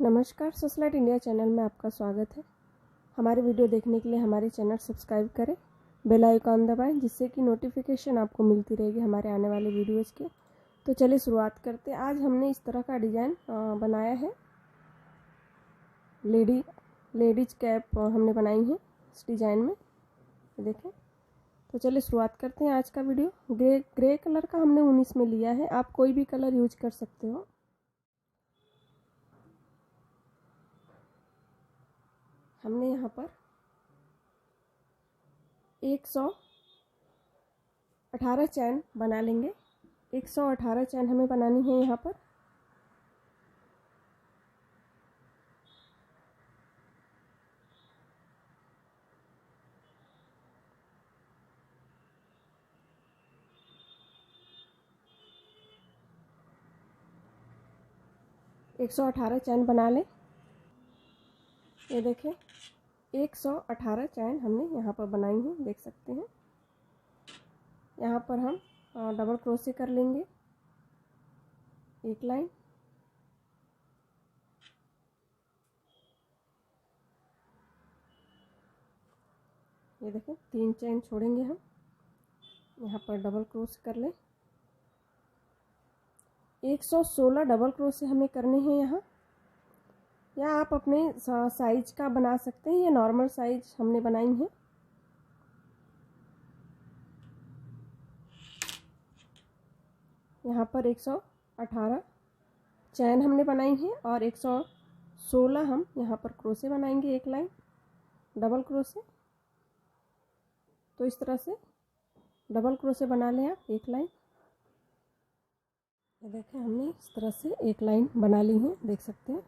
नमस्कार, socialite India channel में आपका स्वागत है। हमारे वीडियो देखने के लिए हमारे चैनल सब्सक्राइब करें, बेल आइकॉन दबाएं जिससे कि नोटिफिकेशन आपको मिलती रहेगी हमारे आने वाले वीडियोज़ के। तो चलिए शुरुआत करते हैं। आज हमने इस तरह का डिज़ाइन बनाया है। लेडीज कैप हमने बनाई है इस डिज़ाइन में, देखें। तो चलिए शुरुआत करते हैं आज का वीडियो। ग्रे कलर का हमने 19 में लिया है, आप कोई भी कलर यूज कर सकते हो। हमने यहाँ पर 118 चैन बना लेंगे। 118 चैन हमें बनानी है यहाँ पर। एक 118 चैन बना लें। ये देखें, 118 चैन हमने यहाँ पर बनाई है, देख सकते हैं। यहाँ पर हम डबल क्रोशे कर लेंगे, एक लाइन, ये देखें 3 चैन छोड़ेंगे हम। यहाँ पर डबल क्रोशे कर लें। 116 डबल क्रोशे हमें करने हैं यहाँ, या आप अपने साइज का बना सकते हैं। ये नॉर्मल साइज हमने बनाई है। यहाँ पर 118 चैन हमने बनाई है और 116 हम यहाँ पर क्रोशे बनाएंगे, एक लाइन डबल क्रोशे। तो इस तरह से डबल क्रोशे बना लें आप, एक लाइन। ये देखें, हमने इस तरह से एक लाइन बना ली है, देख सकते हैं।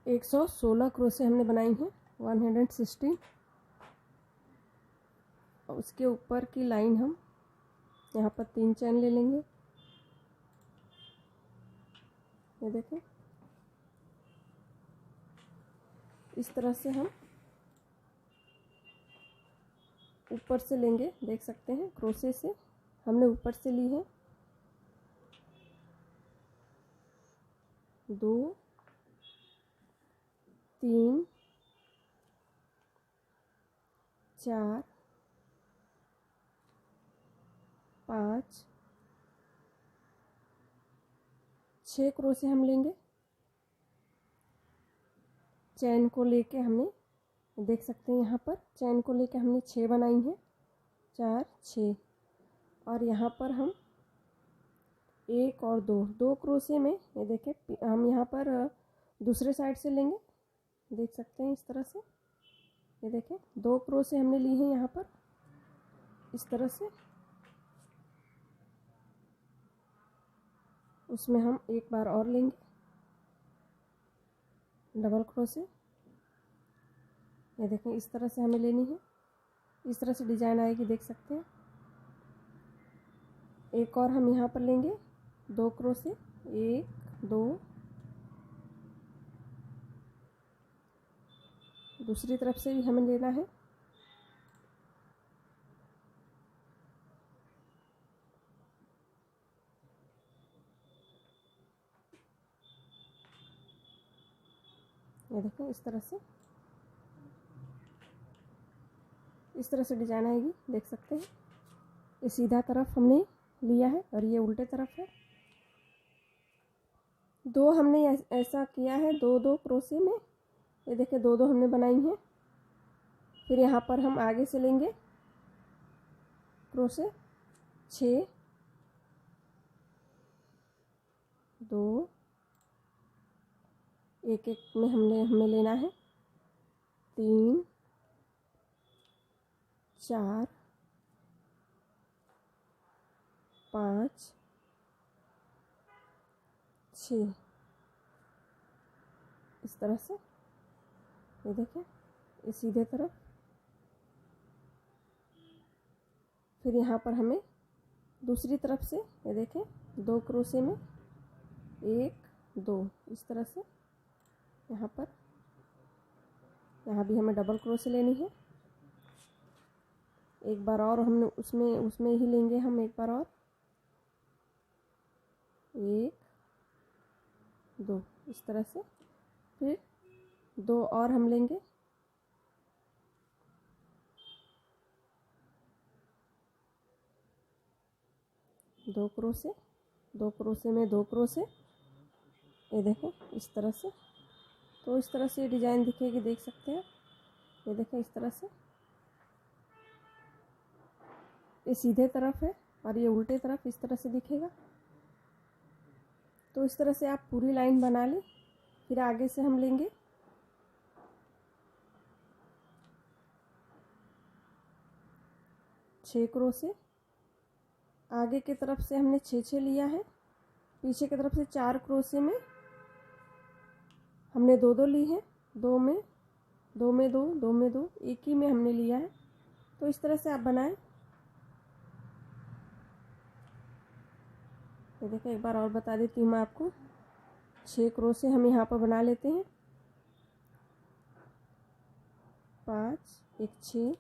116 क्रोशे हमने बनाई हैं, 116। और उसके ऊपर की लाइन हम यहाँ पर 3 चैन ले लेंगे। ये देखें, इस तरह से हम ऊपर से लेंगे, देख सकते हैं। क्रोशे से हमने ऊपर से ली है 2 3 4 5 6 क्रोशे हम लेंगे। चैन को लेके हमने, देख सकते हैं, यहाँ पर चैन को लेके हमने 6 बनाई है, 4 6। और यहाँ पर हम 1 और 2 क्रोशे में, ये देखें, हम यहाँ पर दूसरे साइड से लेंगे, देख सकते हैं, इस तरह से। ये देखें, 2 क्रोशे हमने ली हैं यहाँ पर, इस तरह से। उसमें हम एक बार और लेंगे डबल क्रोशे। ये देखें, इस तरह से हमें लेनी है। इस तरह से डिजाइन आएगी, देख सकते हैं। एक और हम यहाँ पर लेंगे 2 क्रोशे, 1 2। दूसरी तरफ से भी हमें लेना है। ये देखो, इस तरह से डिजाइन आएगी, देख सकते हैं। ये सीधा तरफ हमने लिया है और ये उल्टे तरफ है। 2 हमने ऐसा किया है, 2 क्रोशे में। ये देखिए, 2 हमने बनाई हैं। फिर यहाँ पर हम आगे से लेंगे क्रोशे 6 2, एक में हमें लेना है 3 4 5 6, इस तरह से। ये देखिए, ये सीधे तरफ। फिर यहाँ पर हमें दूसरी तरफ से, ये देखें, 2 क्रोशे में 1 2, इस तरह से। यहाँ भी हमें डबल क्रोशे लेनी है। एक बार और हमने उसमें ही लेंगे हम एक बार और, 1 2 इस तरह से। फिर 2 और हम लेंगे, दो क्रोशे, 2 क्रोशे में 2 क्रोशे, ये देखें इस तरह से। तो इस तरह से डिजाइन दिखेगी, देख सकते हैं। ये देखें इस तरह से, ये सीधे तरफ है और ये उल्टे तरफ इस तरह से दिखेगा। तो इस तरह से आप पूरी लाइन बना लें। फिर आगे से हम लेंगे 6 क्रोशे, आगे की तरफ से हमने 6 लिया है, पीछे की तरफ से 4 क्रोशे में हमने 2 ली है, 2 में 2 में 2, 2 में 2, एक ही में हमने लिया है। तो इस तरह से आप बनाएं। ये देखो, एक बार और बता देती हूँ मैं आपको। 6 क्रोशे हम यहाँ पर बना लेते हैं, 5 1 6,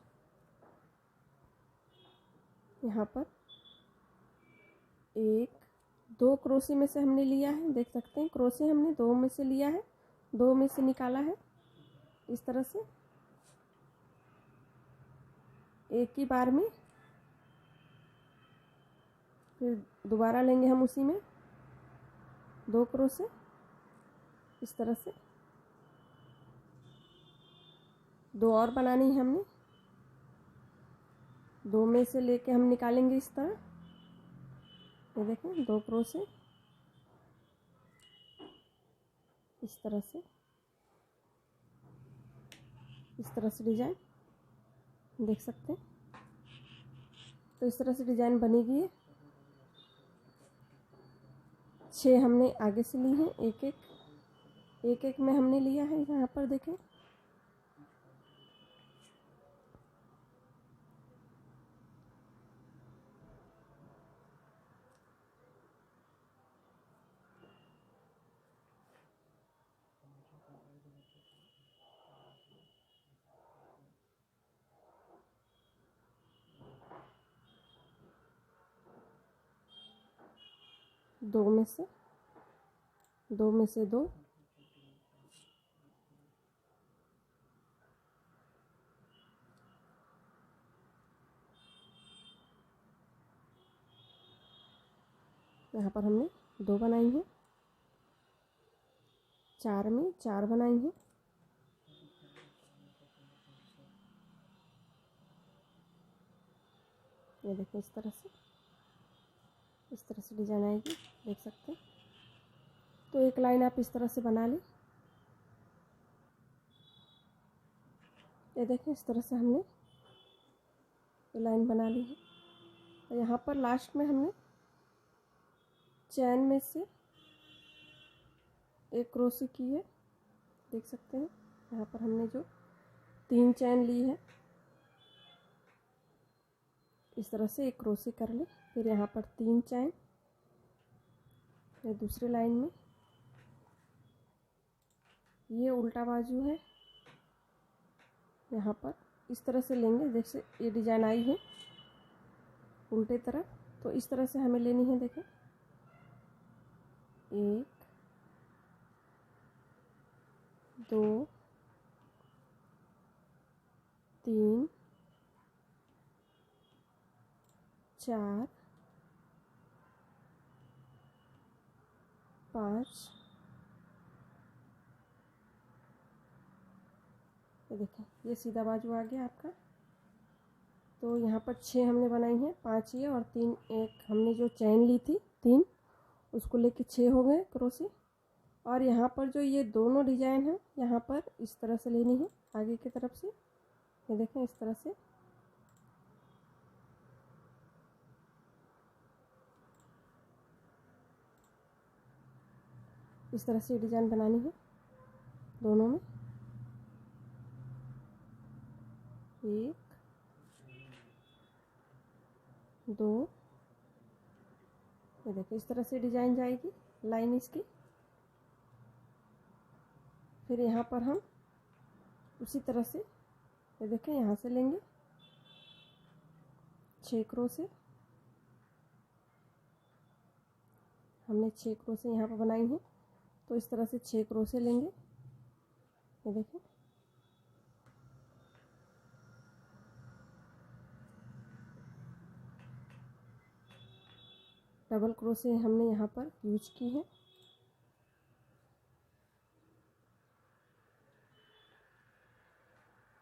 यहाँ पर 1 2 क्रोशे में से हमने लिया है, देख सकते हैं क्रोशे हमने 2 में से लिया है, 2 में से निकाला है इस तरह से। एक ही बार में फिर दोबारा लेंगे हम उसी में 2 क्रोशे इस तरह से। 2 और बनानी है हमने, 2 में से लेके हम निकालेंगे इस तरह। ये देखें 2 क्रोशे इस तरह से, इस तरह से डिजाइन देख सकते हैं। तो इस तरह से डिजाइन बनेगी ये। 6 हमने आगे से ली हैं, एक एक में हमने लिया है, यहाँ पर देखें। दो में से 2 यहाँ पर हमने 2 बनाई हैं, 4 में 4 बनाई हैं। ये देखिए इस तरह से डिजाइन आएगी, देख सकते हैं। तो एक लाइन आप इस तरह से बना लें। ये देखें इस तरह से हमने ये लाइन बना ली है। और यहाँ पर लास्ट में हमने चैन में से एक क्रोशे की है, देख सकते हैं। यहाँ पर हमने जो 3 चैन ली है, इस तरह से एक क्रोशे कर ले। फिर यहाँ पर 3 चैन, ये दूसरी लाइन में, ये उल्टा बाजू है, यहाँ पर इस तरह से लेंगे। जैसे ये डिजाइन आई है उल्टे तरफ, तो इस तरह से हमें लेनी है। देखें 1 2 3 4 5, ये देखें ये सीधा बाजू आ गया आपका। तो यहाँ पर 6 हमने बनाई हैं, 5 ये और 3 एक हमने जो चैन ली थी 3, उसको लेके 6 हो गए क्रोशे। और यहाँ पर जो ये दोनों डिजाइन है, यहाँ पर इस तरह से लेनी है आगे की तरफ से। ये देखें इस तरह से, इस तरह से डिजाइन बनानी है दोनों में। 1 2, ये देखिए इस तरह से डिजाइन जाएगी लाइन इसकी। फिर यहाँ पर हम उसी तरह से, ये देखें यहाँ से लेंगे 6 क्रोशे, हमने 6 क्रोशे यहाँ पर बनाई हैं। तो इस तरह से 6 क्रोशे लेंगे। ये देखें, डबल क्रोशे हमने यहाँ पर यूज की है।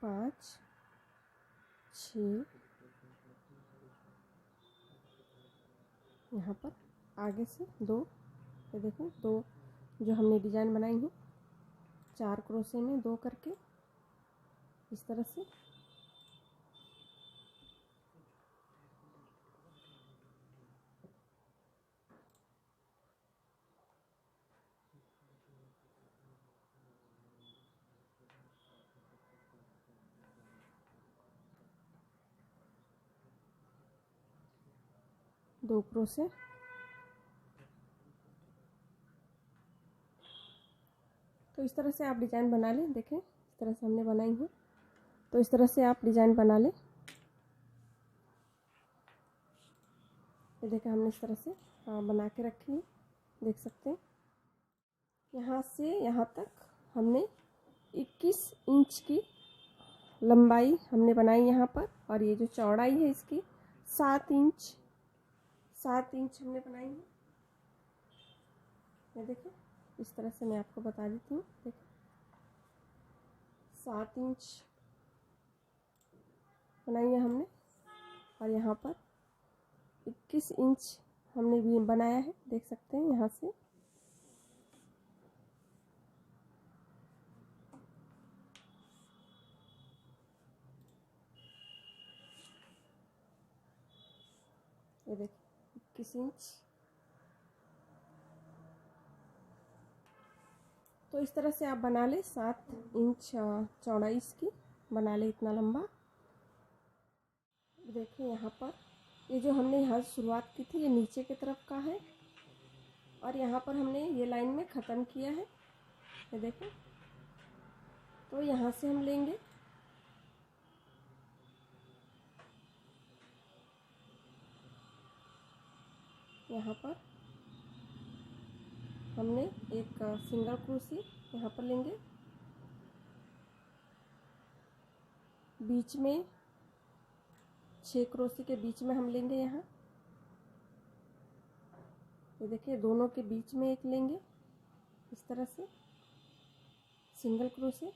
पाँच, 6, यहाँ पर आगे से 2, ये देखें 2 जो हमने डिजाइन बनाई है 4 क्रोशे में 2 करके इस तरह से। दो क्रोशे, तो इस तरह से आप डिजाइन बना लें। देखें इस तरह से हमने बनाई है, तो इस तरह से आप डिजाइन बना लें। ये देखें हमने इस तरह से बना के रखी है, देख सकते हैं। यहाँ से यहाँ तक हमने 21 इंच की लंबाई हमने बनाई यहाँ पर, और ये जो चौड़ाई है इसकी 7 इंच हमने बनाई है। ये देखिए इस तरह से मैं आपको बता देती हूँ। देखिए 7 इंच बनाई है हमने, और यहाँ पर 21 इंच हमने भी बनाया है, देख सकते हैं यहाँ से। ये देखिए 21 इंच। तो इस तरह से आप बना ले, 7 इंच चौड़ाई इसकी बना ले, इतना लंबा। देखिए यहाँ पर ये जो हमने यहाँ शुरुआत की थी ये नीचे की तरफ का है, और यहाँ पर हमने ये लाइन में ख़त्म किया है। ये देखो, तो यहाँ से हम लेंगे यहाँ पर हमने एक सिंगल क्रोशे यहाँ पर लेंगे, बीच में 6 क्रोशे के बीच में हम लेंगे यहाँ। ये देखिए दोनों के बीच में एक लेंगे इस तरह से सिंगल क्रोशे।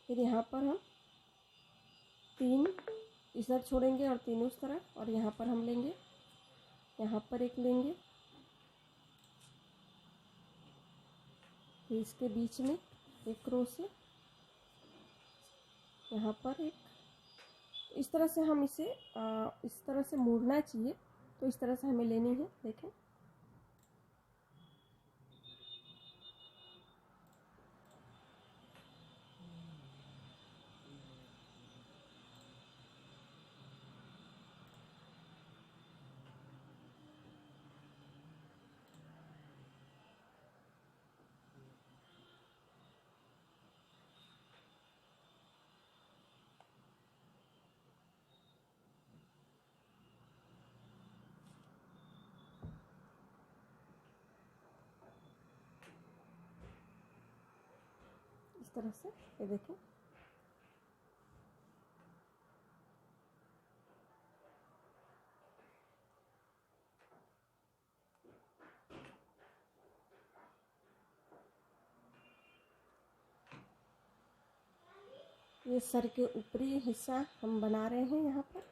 फिर यहाँ पर हम 3 इधर छोड़ेंगे और 3 उस तरफ, और यहाँ पर हम लेंगे, यहाँ पर एक लेंगे, फिर इसके बीच में एक क्रोशे, यहाँ पर एक। इस तरह से हम इसे इस तरह से मोड़ना चाहिए, तो इस तरह से हमें लेनी है। देखें इस तरह से, ये देखें ये सर के ऊपरी हिस्सा हम बना रहे हैं यहाँ पर।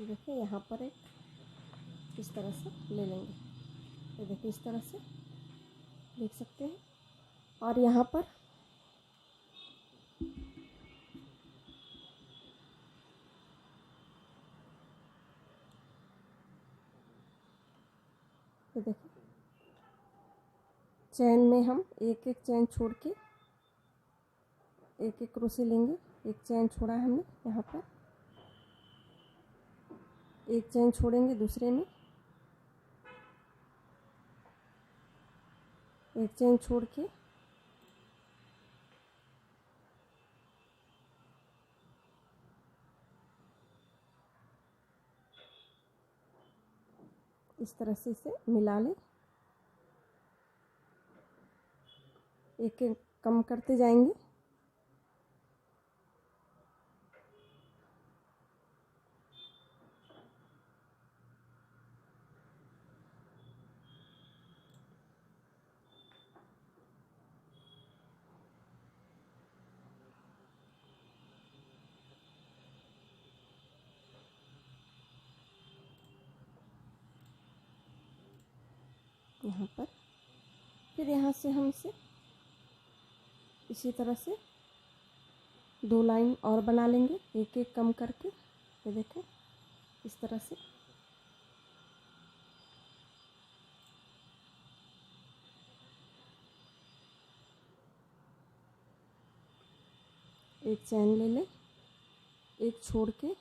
देखिए यहाँ पर एक इस तरह से ले लेंगे, ये देखिए इस तरह से देख सकते हैं। और यहाँ पर ये देखिए चैन में हम एक एक चैन छोड़ के एक एक क्रोशे लेंगे। एक चैन छोड़ा है हमने यहाँ पर, एक चैन छोड़ेंगे दूसरे में, एक चेन छोड़ के इस तरह से इसे मिला लें। एक एक कम करते जाएंगे। यहाँ पर फिर यहाँ से हम इसे इसी तरह से 2 लाइन और बना लेंगे, एक एक कम करके। ये देखें इस तरह से। एक चैन ले लें, एक छोड़ के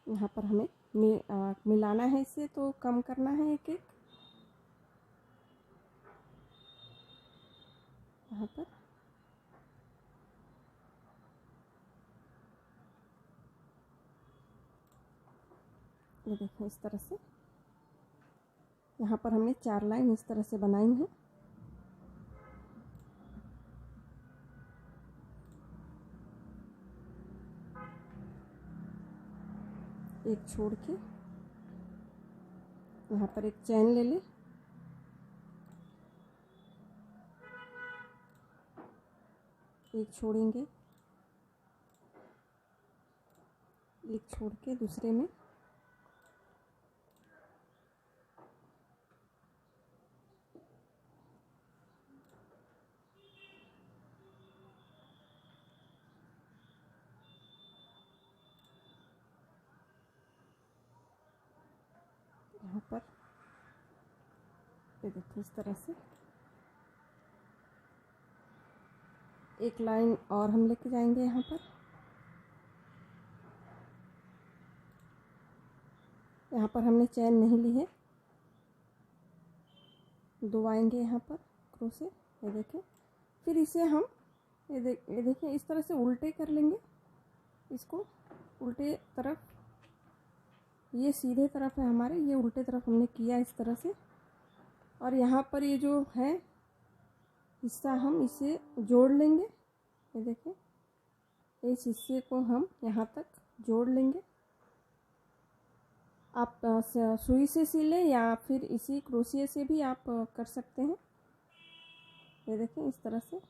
यहाँ पर हमें मिलाना है इसे, तो कम करना है एक एक। यहाँ पर ये देखें इस तरह से। यहाँ पर हमने 4 लाइन इस तरह से बनाई हैं। एक छोड़ के यहाँ पर एक चैन ले लें, एक छोड़ेंगे, एक छोड़ के दूसरे में यहाँ पर ये देखिए इस तरह से एक लाइन और हम लेके जाएंगे। यहाँ पर हमने चैन नहीं ली है, 2 आएंगे यहाँ पर क्रोशे। ये देखें। फिर इसे हम ये देखिए इस तरह से उल्टे कर लेंगे इसको, उल्टे तरफ। ये सीधे तरफ है हमारे, ये उल्टे तरफ हमने किया इस तरह से। और यहाँ पर ये जो है हिस्सा हम इसे जोड़ लेंगे। ये देखें इस हिस्से को हम यहाँ तक जोड़ लेंगे। आप सुई से सिलें या फिर इसी क्रोशिया से भी आप कर सकते हैं। ये देखें इस तरह से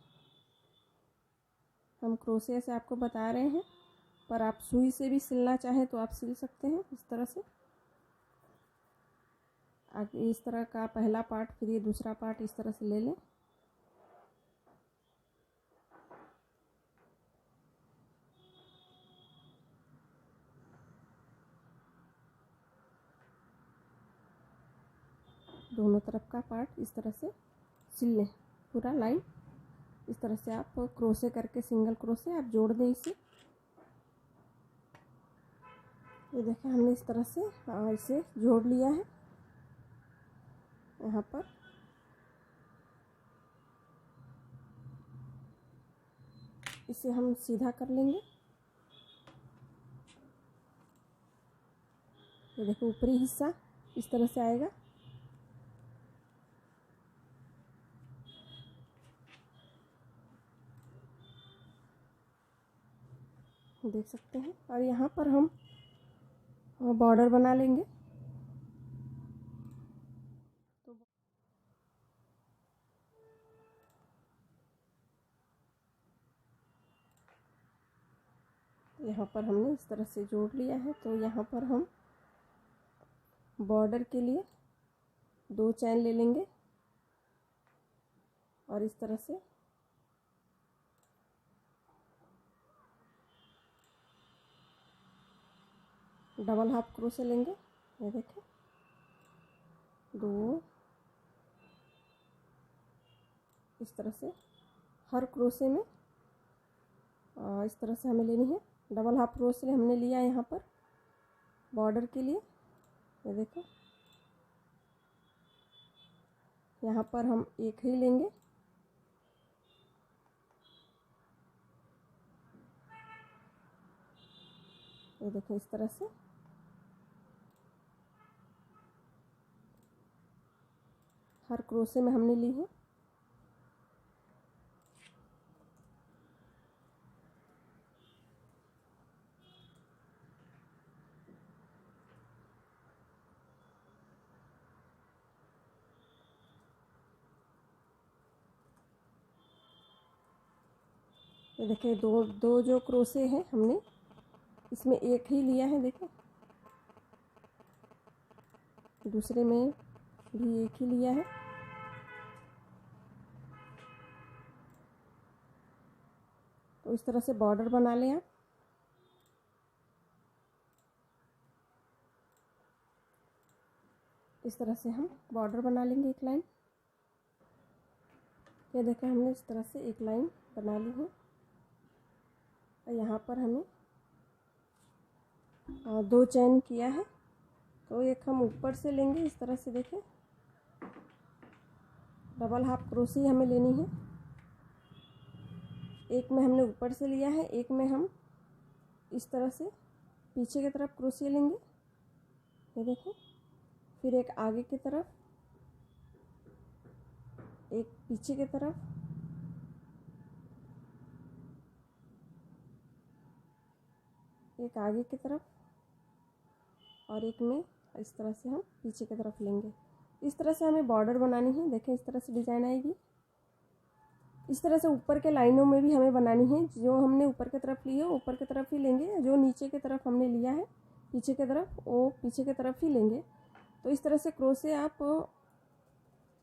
हम क्रोशिया से आपको बता रहे हैं, पर आप सुई से भी सिलना चाहें तो आप सिल सकते हैं इस तरह से। आगे इस तरह का पहला पार्ट, फिर ये दूसरा पार्ट इस तरह से ले लें। दोनों तरफ का पार्ट इस तरह से सिल लें, पूरा लाइन इस तरह से आप क्रोशे करके, सिंगल क्रोशे आप जोड़ दें इसे। ये देखें हमने इस तरह से इसे जोड़ लिया है। यहाँ पर इसे हम सीधा कर लेंगे। ये देखो ऊपरी हिस्सा इस तरह से आएगा। देख सकते हैं। और यहाँ पर हम बॉर्डर बना लेंगे। तो यहाँ पर हमने इस तरह से जोड़ लिया है। तो यहाँ पर हम बॉर्डर के लिए 2 चैन ले लेंगे और इस तरह से डबल हाफ क्रोशे लेंगे। ये देखें 2, इस तरह से हर क्रोशे में इस तरह से हमें लेनी है। डबल हाफ क्रोशे हमने लिया यहाँ पर बॉर्डर के लिए। ये देखो यहाँ पर हम एक ही लेंगे। ये देखो इस तरह से हर क्रोशे में हमने ली है। ये देखिए दो जो क्रोशे हैं हमने इसमें एक ही लिया है। देखो दूसरे में भी एक ही लिया है। तो इस तरह से बॉर्डर बना लें आप। इस तरह से हम बॉर्डर बना लेंगे एक लाइन। ये देखें हमने इस तरह से एक लाइन बना ली है। और यहाँ पर हमें 2 चेन किया है। तो एक हम ऊपर से लेंगे इस तरह से। देखें डबल हाफ क्रोशे हमें लेनी है। एक में हमने ऊपर से लिया है, एक में हम इस तरह से पीछे की तरफ क्रोशे लेंगे। ये देखें फिर एक आगे की तरफ, एक पीछे की तरफ, एक आगे की तरफ और एक में इस तरह से हम पीछे की तरफ लेंगे। इस तरह से हमें बॉर्डर बनानी है। देखें इस तरह से डिज़ाइन आएगी। इस तरह से ऊपर के लाइनों में भी हमें बनानी है। जो हमने ऊपर की तरफ ली है ऊपर की तरफ ही लेंगे, जो नीचे की तरफ हमने लिया है पीछे की तरफ वो पीछे की तरफ ही लेंगे। तो इस तरह से क्रोशे आप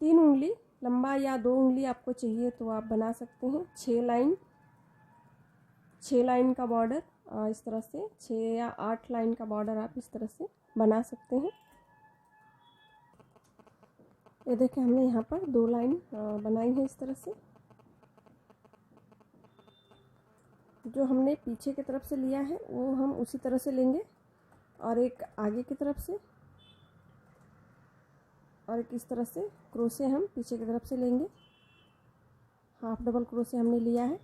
3 उंगली लंबा या 2 उंगली आपको चाहिए तो आप बना सकते हैं। 6 लाइन का बॉर्डर इस तरह से 6 या 8 लाइन का बॉर्डर आप इस तरह से बना सकते हैं। ये देखें हमने यहाँ पर 2 लाइन बनाई है इस तरह से। जो हमने पीछे की तरफ से लिया है वो हम उसी तरह से लेंगे और एक आगे की तरफ से और एक इस तरह से क्रोशे हम पीछे की तरफ से लेंगे। हाफ डबल क्रोशे हमने लिया है।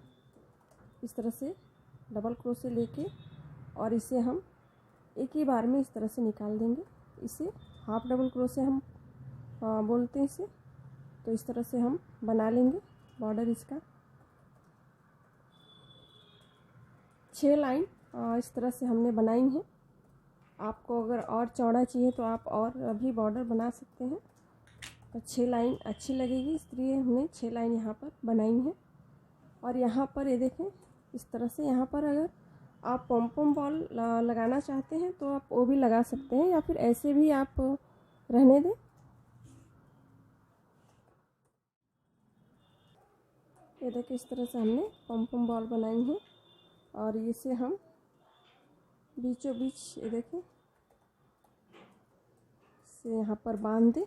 इस तरह से डबल क्रोशे लेके और इसे हम एक ही बार में इस तरह से निकाल देंगे। इसे हाफ डबल क्रोशे हम बोलते हैं इसे। तो इस तरह से हम बना लेंगे बॉर्डर इसका। 6 लाइन इस तरह से हमने बनाई है। आपको अगर और चौड़ा चाहिए तो आप और भी बॉर्डर बना सकते हैं। तो 6 लाइन अच्छी लगेगी इसलिए हमने 6 लाइन यहाँ पर बनाई है। और यहाँ पर ये देखें इस तरह से यहाँ पर अगर आप पॉम पॉम बॉल लगाना चाहते हैं तो आप वो भी लगा सकते हैं या फिर ऐसे भी आप रहने दें। ये देखिए इस तरह से हमने पॉम पॉम बॉल बनाई है और इसे हम बीचों बीच ये देखें से यहाँ पर बांध दें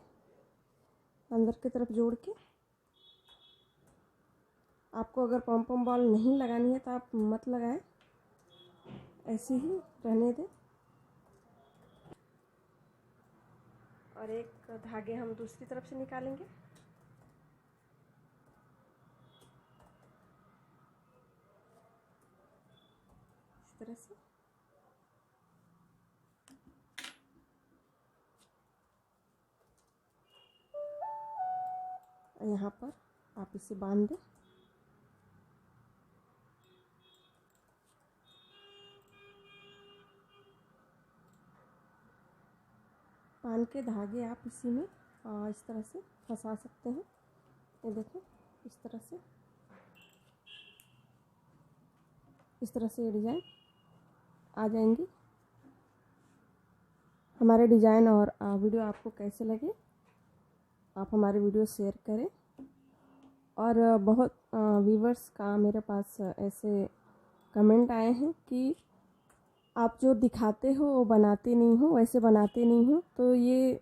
अंदर की तरफ जोड़ के। आपको अगर पॉम पॉम बॉल नहीं लगानी है तो आप मत लगाएं, ऐसे ही रहने दें। और एक धागे हम दूसरी तरफ से निकालेंगे। इस तरह से यहाँ पर आप इसे बांध दें। बांध के धागे आप इसी में इस तरह से फंसा सकते हैं। ये देखें इस तरह से ये डिज़ाइन आ जाएंगी। हमारे डिज़ाइन और वीडियो आपको कैसे लगे आप हमारे वीडियो शेयर करें। और बहुत व्यूवर्स का मेरे पास ऐसे कमेंट आए हैं कि आप जो दिखाते हो वो बनाते नहीं हो, वैसे बनाते नहीं हो। तो ये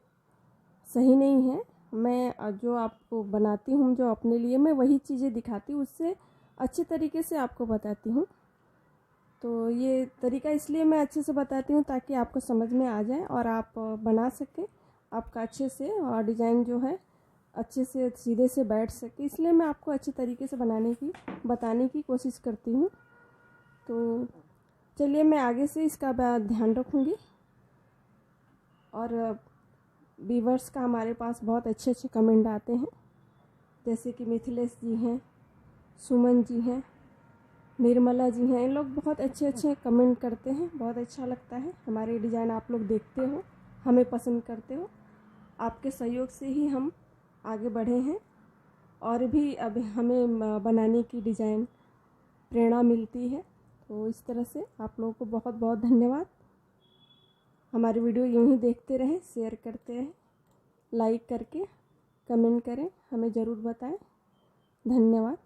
सही नहीं है। मैं जो आपको बनाती हूँ, जो अपने लिए, मैं वही चीज़ें दिखाती हूँ, उससे अच्छे तरीके से आपको बताती हूँ। तो ये तरीका इसलिए मैं अच्छे से बताती हूँ ताकि आपको समझ में आ जाए और आप बना सकें आपका अच्छे से, और डिज़ाइन जो है अच्छे से सीधे से बैठ सके, इसलिए मैं आपको अच्छे तरीके से बताने की कोशिश करती हूँ। तो चलिए, मैं आगे से इसका ध्यान रखूँगी। और व्यूअर्स का हमारे पास बहुत अच्छे अच्छे कमेंट आते हैं, जैसे कि मिथिलेश जी हैं, सुमन जी हैं, निर्मला जी हैं। इन लोग बहुत अच्छे अच्छे कमेंट करते हैं, बहुत अच्छा लगता है। हमारे डिज़ाइन आप लोग देखते हो, हमें पसंद करते हो। आपके सहयोग से ही हम आगे बढ़े हैं, और भी अब हमें बनाने की डिज़ाइन प्रेरणा मिलती है। तो इस तरह से आप लोगों को बहुत बहुत धन्यवाद। हमारी वीडियो यूं ही देखते रहें, शेयर करते रहें, लाइक करके कमेंट करें, हमें ज़रूर बताएं। धन्यवाद।